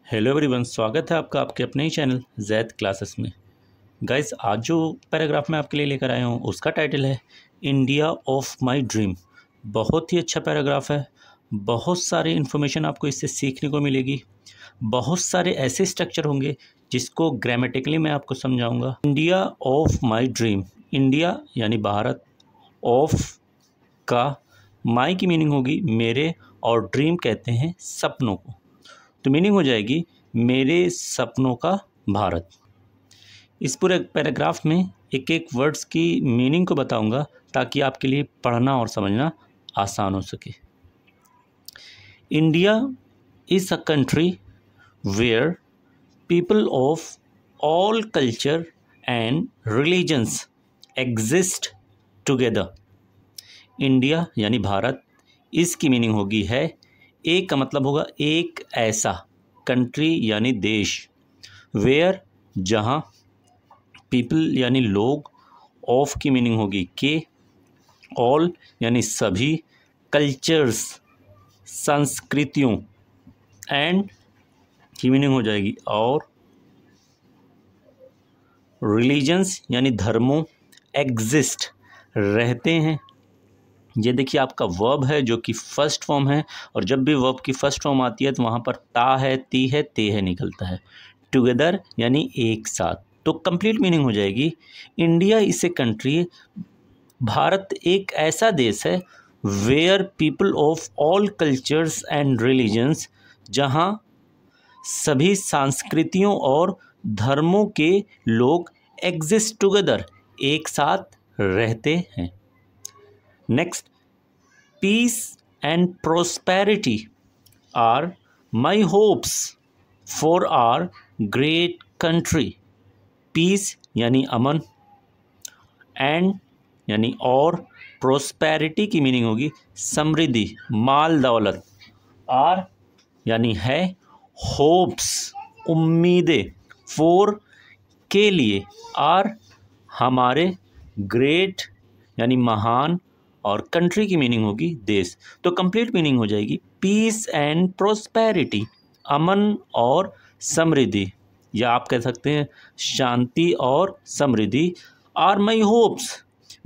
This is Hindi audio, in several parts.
हेलो एवरीवन, स्वागत है आपका आपके अपने ही चैनल जैद क्लासेस में। गाइस, आज जो पैराग्राफ मैं आपके लिए लेकर आया हूँ उसका टाइटल है इंडिया ऑफ माय ड्रीम। बहुत ही अच्छा पैराग्राफ है। बहुत सारी इन्फॉर्मेशन आपको इससे सीखने को मिलेगी। बहुत सारे ऐसे स्ट्रक्चर होंगे जिसको ग्रामेटिकली मैं आपको समझाऊँगा। India of my dream, India यानी भारत, ऑफ का माई की मीनिंग होगी मेरे, और ड्रीम कहते हैं सपनों को। तो मीनिंग हो जाएगी मेरे सपनों का भारत। इस पूरे पैराग्राफ में एक एक वर्ड्स की मीनिंग को बताऊंगा ताकि आपके लिए पढ़ना और समझना आसान हो सके। India is a country where people of all culture and religions exist together. India यानी भारत, इसकी मीनिंग होगी है, एक का मतलब होगा एक ऐसा, कंट्री यानी देश, वेयर जहाँ, पीपल यानी लोग, ऑफ की मीनिंग होगी के, ऑल यानी सभी, कल्चर्स संस्कृतियों, एंड की मीनिंग हो जाएगी और, रिलीजन्स यानी धर्मों, एग्जिस्ट रहते हैं। ये देखिए आपका वर्ब है जो कि फर्स्ट फॉर्म है, और जब भी वर्ब की फर्स्ट फॉर्म आती है तो वहाँ पर ता है, ती है, ते है निकलता है। टुगेदर यानी एक साथ। तो कंप्लीट मीनिंग हो जाएगी India is a country, Bharat एक ऐसा देश है, where people of all cultures and religions, जहाँ सभी संस्कृतियों और धर्मों के लोग एग्जिस्ट टुगेदर एक साथ रहते हैं। Next, peace and prosperity are my hopes for our great country. Peace यानी अमन, and यानी और, prosperity की मीनिंग होगी समृद्धि, माल दौलत, are यानी है, hopes उम्मीदें, for के लिए, are हमारे, great यानी महान, और कंट्री की मीनिंग होगी देश। तो कंप्लीट मीनिंग हो जाएगी पीस एंड प्रोस्पेरिटी, अमन और समृद्धि, या आप कह सकते हैं शांति और समृद्धि। आर माई होप्स,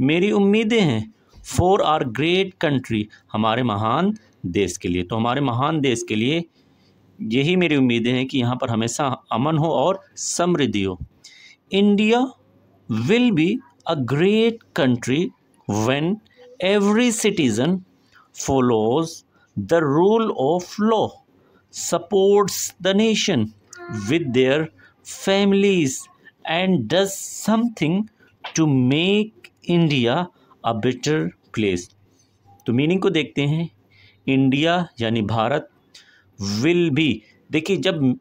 मेरी उम्मीदें हैं, फॉर आर ग्रेट कंट्री, हमारे महान देश के लिए। तो हमारे महान देश के लिए यही मेरी उम्मीदें हैं कि यहाँ पर हमेशा अमन हो और समृद्धि हो। India will be a great country when every citizen follows the rule of law, supports the nation with their families, and does something to make India a better place. तो मीनिंग को देखते हैं। इंडिया यानी भारत, विल बी, देखिए जब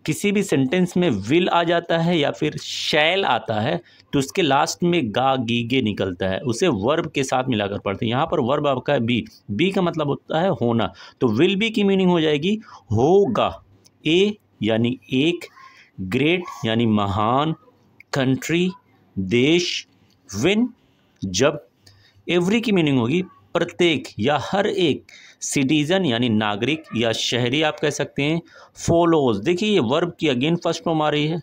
किसी भी सेंटेंस में विल आ जाता है या फिर शैल आता है तो उसके लास्ट में गा गीगे निकलता है, उसे वर्ब के साथ मिलाकर पढ़ते हैं। यहाँ पर वर्ब आपका है बी, बी का मतलब होता है होना, तो विल बी की मीनिंग हो जाएगी होगा। ए यानी एक, ग्रेट यानी महान, कंट्री देश, विन जब, एवरी की मीनिंग होगी प्रत्येक या हर एक, सिटीजन यानी नागरिक या शहरी आप कह सकते हैं, फॉलोज, देखिए ये वर्ब की अगेन फर्स्ट फॉर्म आ रही है,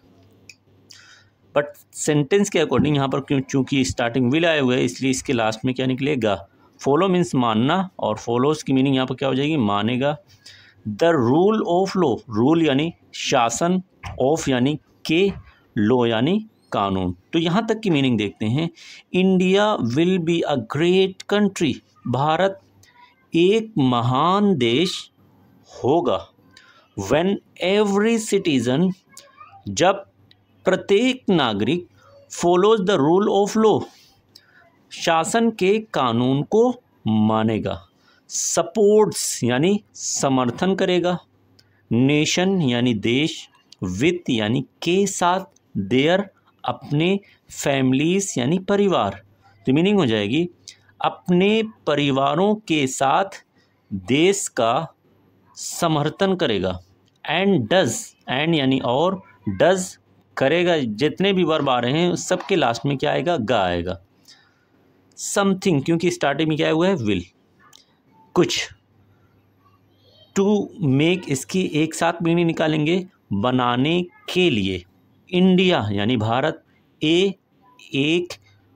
बट सेंटेंस के अकॉर्डिंग यहाँ पर चूंकि स्टार्टिंग विल आए हुए है इसलिए इसके लास्ट में क्या निकलेगा, फॉलो मीन्स मानना, और फॉलोज की मीनिंग यहाँ पर क्या हो जाएगी, मानेगा। The rule of law, rule यानी शासन, ऑफ यानी के, लॉ यानी कानून। तो यहाँ तक की मीनिंग देखते हैं। India will be a great country, Bharat एक महान देश होगा, व्हेन एवरी सिटीजन, जब प्रत्येक नागरिक, follows the rule of law, शासन के कानून को मानेगा, सपोर्ट्स यानी समर्थन करेगा, नेशन यानी देश, विथ यानी के साथ, देयर अपने, फैमिलीज यानी परिवार। तो मीनिंग हो जाएगी अपने परिवारों के साथ देश का समर्थन करेगा, एंड डज, एंड यानी और, डज करेगा, जितने भी वर्ब आ रहे हैं सबके लास्ट में क्या आएगा, गा आएगा। समथिंग, क्योंकि स्टार्टिंग में क्या हुआ है विल, कुछ, टू मेक, इसकी एक साथ मीनिंग निकालेंगे, बनाने के लिए। इंडिया यानी भारत, ए एक,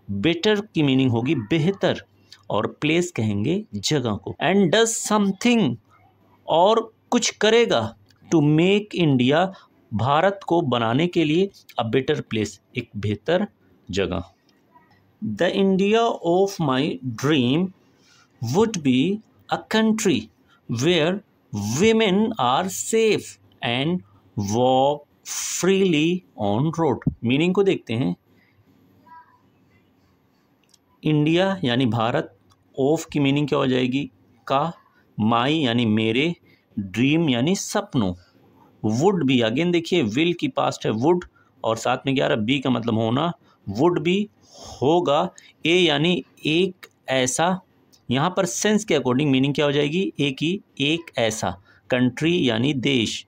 बेटर की मीनिंग होगी बेहतर, और प्लेस कहेंगे जगह को। एंड डज समथिंग, और कुछ करेगा, टू मेक इंडिया, भारत को बनाने के लिए, अ बेटर प्लेस, एक बेहतर जगह। The India of my dream would be a country where women are safe and walk freely on road। मीनिंग को देखते हैं। इंडिया यानी भारत, ऑफ की मीनिंग क्या हो जाएगी, का, माई यानी मेरे, ड्रीम यानी सपनों, वुड बी, अगेन देखिए विल की पास्ट है वुड, और साथ में क्या आ रहा है, बी का मतलब होना, वुड बी होगा, ए यानी एक ऐसा, यहाँ पर सेंस के अकॉर्डिंग मीनिंग क्या हो जाएगी, ए की एक ऐसा, कंट्री यानी देश,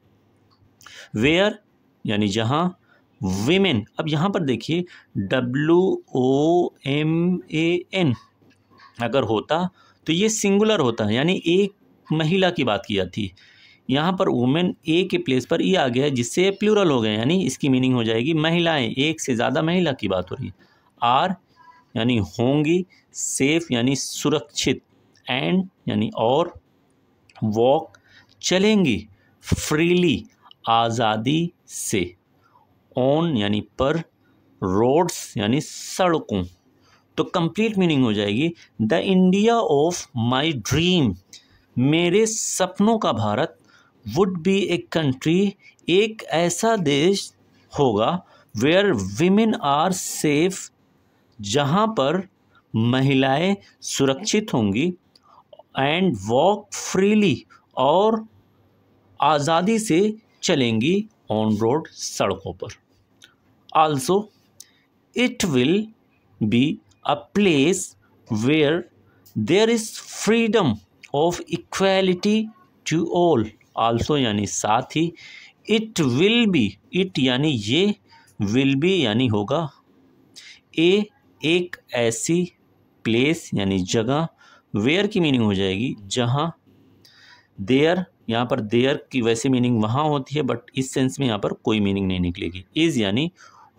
वेयर यानी जहाँ, विमेन, अब यहाँ पर देखिए WOMAN अगर होता तो ये सिंगुलर होता, यानी एक महिला की बात की जाती। यहाँ पर वुमेन ए के प्लेस पर ई आ गया है, जिससे प्लूरल हो गए, यानी इसकी मीनिंग हो जाएगी महिलाएं, एक से ज़्यादा महिला की बात हो रही है। आर यानी होंगी, सेफ यानी सुरक्षित, एंड यानी और, वॉक चलेंगी, फ्रीली आज़ादी से, ऑन यानी पर, रोड्स यानी सड़कों। तो कंप्लीट मीनिंग हो जाएगी, the India of my dream, मेरे सपनों का Bharat, would be a country, एक ऐसा देश होगा, वेयर विमेन आर सेफ, जहाँ पर महिलाएं सुरक्षित होंगी, एंड वॉक फ्रीली, और आज़ादी से चलेंगी, ऑन रोड सड़कों पर। Also it will be a place where there is freedom of equality to all. Also यानी साथ ही, इट विल बी, इट यानी ये, विल बी यानी होगा, ए एक ऐसी, प्लेस यानी जगह, वेयर की मीनिंग हो जाएगी जहाँ, देयर यहाँ पर देयर की वैसे मीनिंग वहाँ होती है, बट इस सेंस में यहाँ पर कोई मीनिंग नहीं निकलेगी। इज़ यानी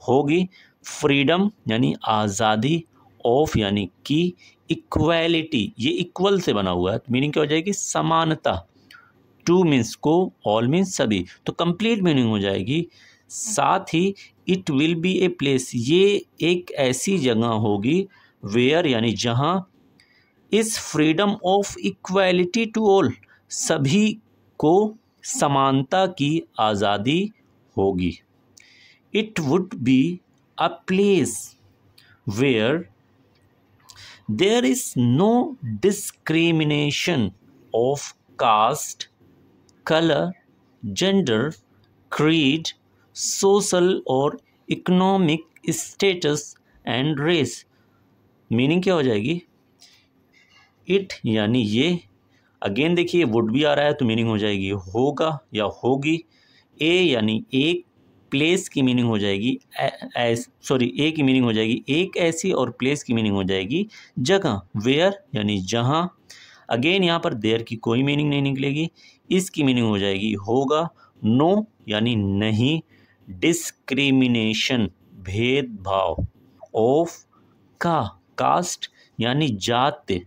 होगी, फ्रीडम यानी आज़ादी, ऑफ यानी की, इक्वालिटी ये इक्वल से बना हुआ है, मीनिंग क्या हो जाएगी, समानता, टू मीन्स को, ऑल मीन्स सभी, तो कंप्लीट मीनिंग हो जाएगी। साथ ही it will be a place, ये एक ऐसी जगह होगी, वेयर यानी जहाँ, इस freedom of equality to all, सभी को समानता की आज़ादी होगी। It would be a place where there is no discrimination of caste, colour, gender, creed, social और economic status and race. Meaning क्या हो जाएगी, इट यानी ये, अगेन देखिए वुड भी आ रहा है तो मीनिंग हो जाएगी होगा या होगी, ए यानी एक, प्लेस की मीनिंग हो जाएगी ए की मीनिंग हो जाएगी एक ऐसी, और प्लेस की मीनिंग हो जाएगी जगह, वेयर यानी जहाँ, अगेन यहाँ पर देयर की कोई मीनिंग नहीं निकलेगी, इसकी मीनिंग हो जाएगी होगा, नो यानी नहीं, डिस्क्रिमिनेशन भेदभाव, ऑफ का, कास्ट यानी जाति,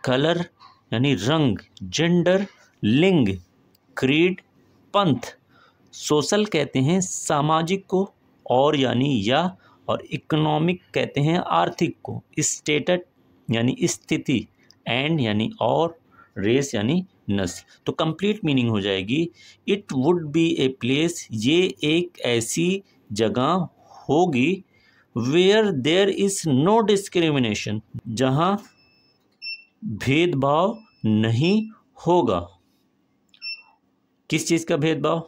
कलर यानी रंग, जेंडर लिंग, क्रीड पंथ, सोशल कहते हैं सामाजिक को, और यानी या, और इकोनॉमिक कहते हैं आर्थिक को, स्टेटस यानी स्थिति, एंड यानी और, रेस यानी नस्ल। तो कंप्लीट मीनिंग हो जाएगी, it would be a place, ये एक ऐसी जगह होगी, where there is no discrimination, जहाँ भेदभाव नहीं होगा। किस चीज़ का भेदभाव,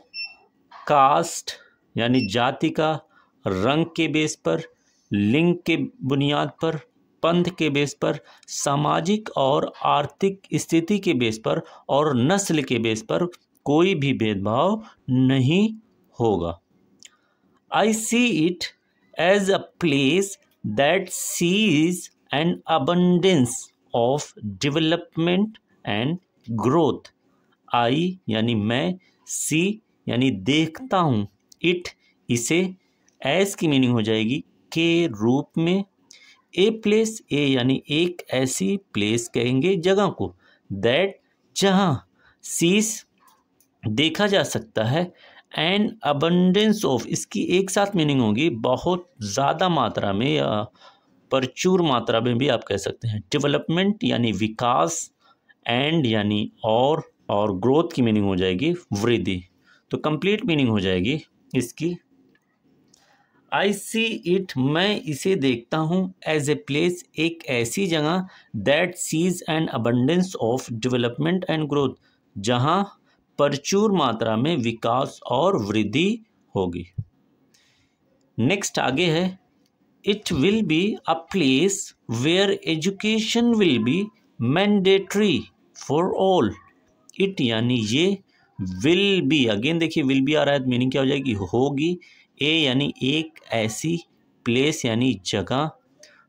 कास्ट यानी जाति का, रंग के बेस पर, लिंग के बुनियाद पर, पंथ के बेस पर, सामाजिक और आर्थिक स्थिति के बेस पर, और नस्ल के बेस पर कोई भी भेदभाव नहीं होगा। I see it as a place that sees an abundance of development and growth। I यानी मैं, सी यानी देखता हूँ, इट इसे, एस की मीनिंग हो जाएगी के रूप में, ए प्लेस, ए यानी एक ऐसी प्लेस कहेंगे जगह को, दैट जहाँ, सीज देखा जा सकता है, एंड अबंडेंस ऑफ इसकी एक साथ मीनिंग होगी बहुत ज़्यादा मात्रा में या प्रचुर मात्रा में भी आप कह सकते हैं। डेवलपमेंट यानी विकास, एंड यानी और ग्रोथ की मीनिंग हो जाएगी वृद्धि। तो कंप्लीट मीनिंग हो जाएगी इसकी, आई सी इट मैं इसे देखता हूँ, एज ए प्लेस एक ऐसी जगह, that sees an abundance of development and growth जहाँ प्रचुर मात्रा में विकास और वृद्धि होगी। नेक्स्ट आगे है, it will be a place where education will be mandatory for all. It यानी ये, विल बी, अगेन देखिए विल बी आ रहा है तो मीनिंग क्या हो जाएगी, होगी, ए यानी एक ऐसी, प्लेस यानी जगह,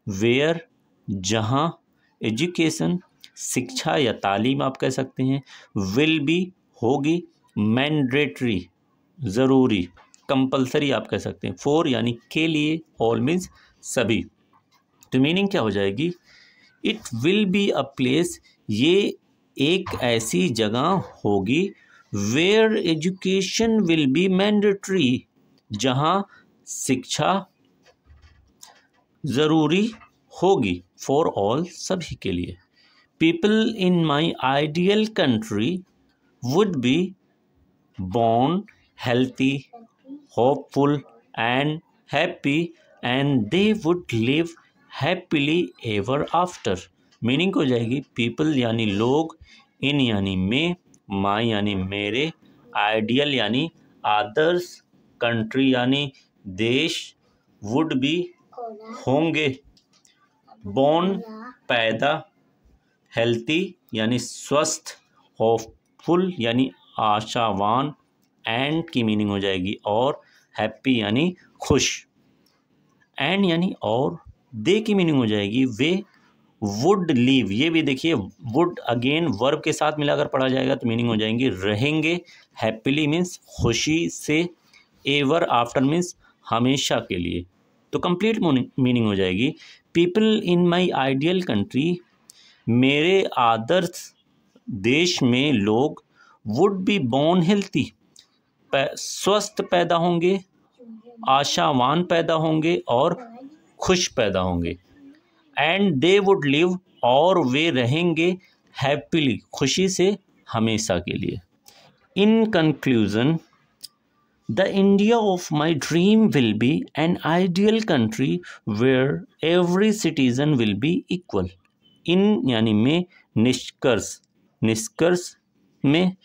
वेयर जहाँ, एजुकेशन शिक्षा या तालीम आप कह सकते हैं, विल बी होगी, मैंडेटरी ज़रूरी, कंपलसरी आप कह सकते हैं, फॉर यानी के लिए, ऑल मीन्स सभी। तो मीनिंग क्या हो जाएगी, it will be a place ये एक ऐसी जगह होगी, where education will be mandatory जहाँ शिक्षा ज़रूरी होगी, फॉर ऑल सभी के लिए। People in my ideal country would be born healthy, hopeful and happy, and they would live happily ever after। Meaning हो जाएगी, पीपल यानी लोग, इन यानी में, माई यानी मेरे, आइडियल यानी आदर्श, कंट्री यानी देश, वुड बी होंगे, बॉर्न पैदा, हेल्थी यानी स्वस्थ, होपफुल यानी आशावान, एंड की मीनिंग हो जाएगी और, हैप्पी यानी खुश, एंड यानी और, दे की मीनिंग हो जाएगी वे, वुड लीव, ये भी देखिए वुड अगेन वर्ब के साथ मिलाकर पढ़ा जाएगा तो मीनिंग हो जाएंगी रहेंगे, हैप्पीली मीन्स खुशी से, एवर आफ्टर मीन्स हमेशा के लिए। तो कंप्लीट मीनिंग हो जाएगी, people in my ideal country मेरे आदर्श देश में लोग, वुड बी बोर्न हेल्थी स्वस्थ पैदा होंगे, आशावान पैदा होंगे और खुश पैदा होंगे, एंड दे वुड लिव और वे रहेंगे, हैप्पीली खुशी से हमेशा के लिए। In conclusion, the India of my dream will be an ideal country where every citizen will be equal. In यानी में, निष्कर्ष, निष्कर्ष में,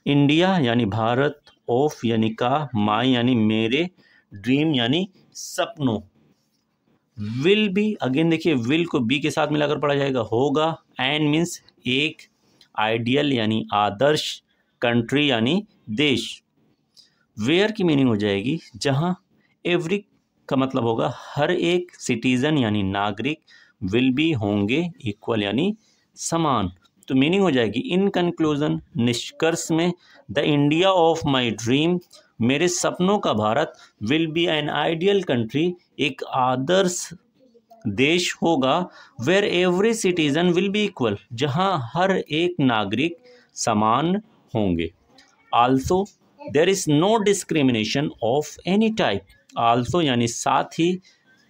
इंडिया यानी भारत, ऑफ यानी का, माई यानी मेरे, ड्रीम यानी सपनों, विल बी अगेन देखिए विल को बी के साथ मिलाकर पढ़ा जाएगा होगा, एंड मीन्स एक, आइडियल यानी आदर्श, कंट्री यानी देश, वेयर की मीनिंग हो जाएगी जहाँ, एवरी का मतलब होगा हर एक, सिटीजन यानी नागरिक, विल बी होंगे, इक्वल यानी समान। तो मीनिंग हो जाएगी, इन कंक्लूजन निष्कर्ष में, the India of my dream मेरे सपनों का भारत, will be an ideal country एक आदर्श देश होगा, where every citizen will be equal जहाँ हर एक नागरिक समान होंगे। Also there is no discrimination of any type, also यानी साथ ही,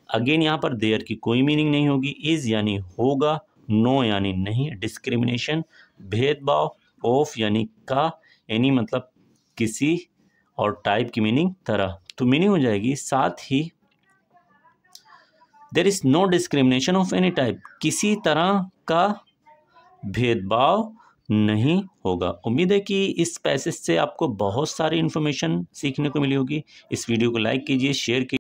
अगेन यहाँ पर देयर की कोई मीनिंग नहीं होगी, इज यानी होगा, नो यानी नहीं, डिस्क्रिमिनेशन भेदभाव, ऑफ यानी का, एनी मतलब किसी, और टाइप की मीनिंग तरह। तो मीनिंग हो जाएगी साथ ही, there is no discrimination of any type किसी तरह का भेदभाव नहीं होगा। उम्मीद है कि इस पैसेज से आपको बहुत सारी इन्फॉर्मेशन सीखने को मिली होगी। इस वीडियो को लाइक कीजिए, शेयर कीजिए।